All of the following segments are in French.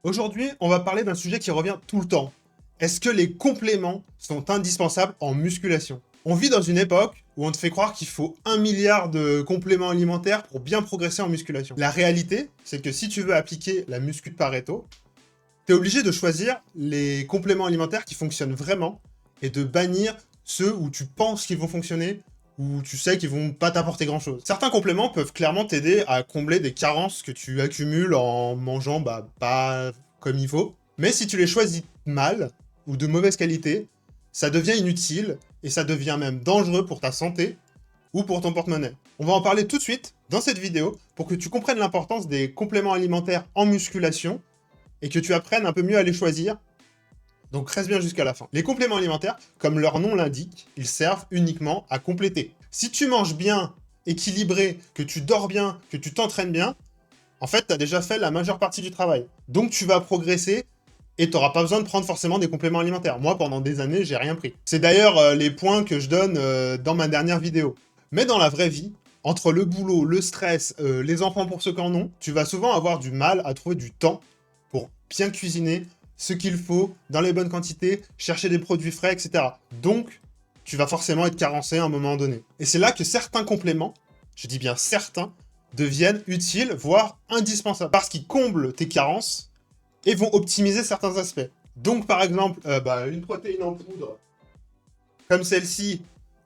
Aujourd'hui, on va parler d'un sujet qui revient tout le temps. Est-ce que les compléments sont indispensables en musculation? On vit dans une époque où on te fait croire qu'il faut 1 milliard de compléments alimentaires pour bien progresser en musculation. La réalité, c'est que si tu veux appliquer la muscu de Pareto, t'es obligé de choisir les compléments alimentaires qui fonctionnent vraiment et de bannir ceux où tu penses qu'ils vont fonctionner ou tu sais qu'ils vont pas t'apporter grand chose. Certains compléments peuvent clairement t'aider à combler des carences que tu accumules en mangeant pas comme il faut. Mais si tu les choisis mal ou de mauvaise qualité, ça devient inutile et ça devient même dangereux pour ta santé ou pour ton porte-monnaie. On va en parler tout de suite dans cette vidéo pour que tu comprennes l'importance des compléments alimentaires en musculation et que tu apprennes un peu mieux à les choisir. Donc reste bien jusqu'à la fin. Les compléments alimentaires, comme leur nom l'indique, ils servent uniquement à compléter. Si tu manges bien, équilibré, que tu dors bien, que tu t'entraînes bien, en fait, tu as déjà fait la majeure partie du travail. Donc tu vas progresser et tu n'auras pas besoin de prendre forcément des compléments alimentaires. Moi, pendant des années, j'ai rien pris. C'est d'ailleurs les points que je donne dans ma dernière vidéo. Mais dans la vraie vie, entre le boulot, le stress, les enfants pour ceux qui en ont, tu vas souvent avoir du mal à trouver du temps pour bien cuisiner ce qu'il faut, dans les bonnes quantités, chercher des produits frais, etc. Donc, tu vas forcément être carencé à un moment donné. Et c'est là que certains compléments, je dis bien certains, deviennent utiles, voire indispensables, parce qu'ils comblent tes carences et vont optimiser certains aspects. Donc, par exemple, une protéine en poudre, comme celle-ci,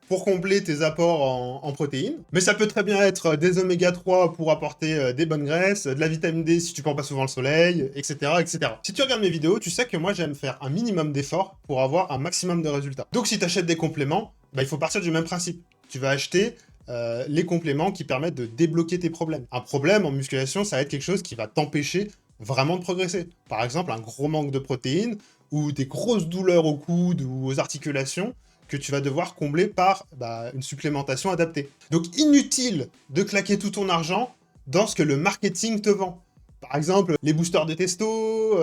pour combler tes apports en protéines. Mais ça peut très bien être des oméga 3 pour apporter des bonnes graisses, de la vitamine D si tu prends pas souvent le soleil, etc., etc. Si tu regardes mes vidéos, tu sais que moi j'aime faire un minimum d'efforts pour avoir un maximum de résultats. Donc si tu achètes des compléments, il faut partir du même principe. Tu vas acheter les compléments qui permettent de débloquer tes problèmes. Un problème en musculation, ça va être quelque chose qui va t'empêcher vraiment de progresser. Par exemple, un gros manque de protéines ou des grosses douleurs aux coudes ou aux articulations que tu vas devoir combler par une supplémentation adaptée. Donc inutile de claquer tout ton argent dans ce que le marketing te vend. Par exemple, les boosters de testo,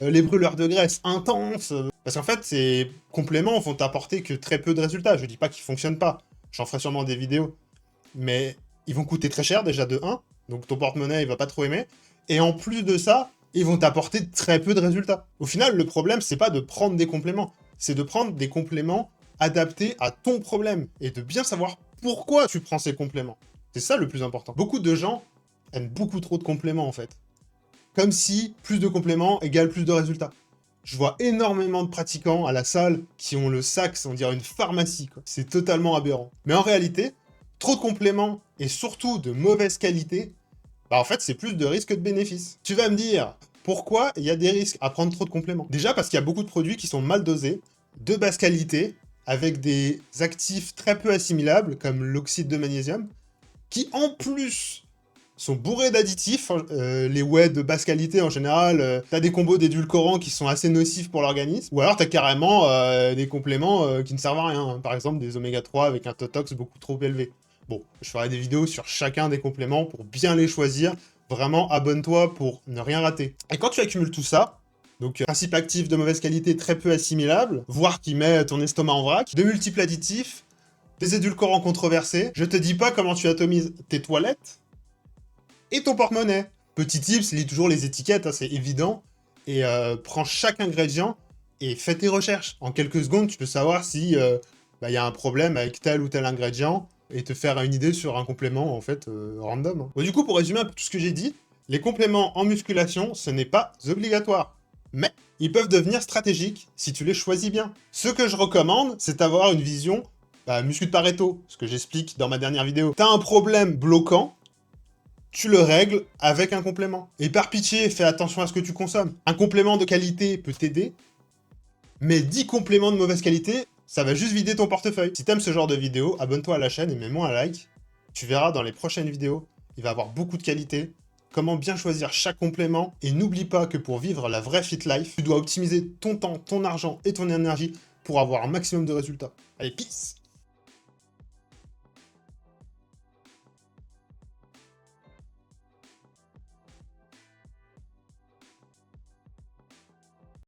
les brûleurs de graisse intenses. Parce qu'en fait, ces compléments vont t'apporter que très peu de résultats. Je dis pas qu'ils fonctionnent pas. J'en ferai sûrement des vidéos. Mais ils vont coûter très cher déjà de 1. Donc ton porte-monnaie, il va pas trop aimer. Et en plus de ça, ils vont t'apporter très peu de résultats. Au final, le problème, c'est pas de prendre des compléments. C'est de prendre des compléments adaptés à ton problème et de bien savoir pourquoi tu prends ces compléments. C'est ça le plus important. Beaucoup de gens aiment beaucoup trop de compléments en fait. Comme si plus de compléments égale plus de résultats. Je vois énormément de pratiquants à la salle qui ont le sac, on dirait une pharmacie, quoi. C'est totalement aberrant. Mais en réalité, trop de compléments et surtout de mauvaise qualité, en fait, c'est plus de risques que de bénéfices. Tu vas me dire, pourquoi il y a des risques à prendre trop de compléments? Déjà parce qu'il y a beaucoup de produits qui sont mal dosés, de basse qualité, avec des actifs très peu assimilables, comme l'oxyde de magnésium, qui en plus sont bourrés d'additifs. Les whey de basse qualité, en général, t'as des combos d'édulcorants qui sont assez nocifs pour l'organisme, ou alors t'as carrément des compléments qui ne servent à rien, hein. Par exemple des oméga 3 avec un totox beaucoup trop élevé. Bon, je ferai des vidéos sur chacun des compléments pour bien les choisir. Vraiment, abonne-toi pour ne rien rater. Et quand tu accumules tout ça, donc principe actif de mauvaise qualité très peu assimilable, voire qui met ton estomac en vrac, de multiples additifs, des édulcorants controversés, je te dis pas comment tu atomises tes toilettes et ton porte-monnaie. Petit tips, lis toujours les étiquettes, hein, c'est évident, et prends chaque ingrédient et fais tes recherches. En quelques secondes, tu peux savoir si y a un problème avec tel ou tel ingrédient, et te faire une idée sur un complément, en fait, random, hein. Bon, du coup, pour résumer un peu tout ce que j'ai dit, les compléments en musculation, ce n'est pas obligatoire. Mais ils peuvent devenir stratégiques si tu les choisis bien. Ce que je recommande, c'est d'avoir une vision muscu de Pareto, ce que j'explique dans ma dernière vidéo. T'as un problème bloquant, tu le règles avec un complément. Et par pitié, fais attention à ce que tu consommes. Un complément de qualité peut t'aider, mais 10 compléments de mauvaise qualité, ça va juste vider ton portefeuille. Si t'aimes ce genre de vidéo, abonne-toi à la chaîne et mets-moi un like. Tu verras dans les prochaines vidéos, il va y avoir beaucoup de qualité, comment bien choisir chaque complément, et n'oublie pas que pour vivre la vraie fit life, tu dois optimiser ton temps, ton argent et ton énergie pour avoir un maximum de résultats. Allez, peace!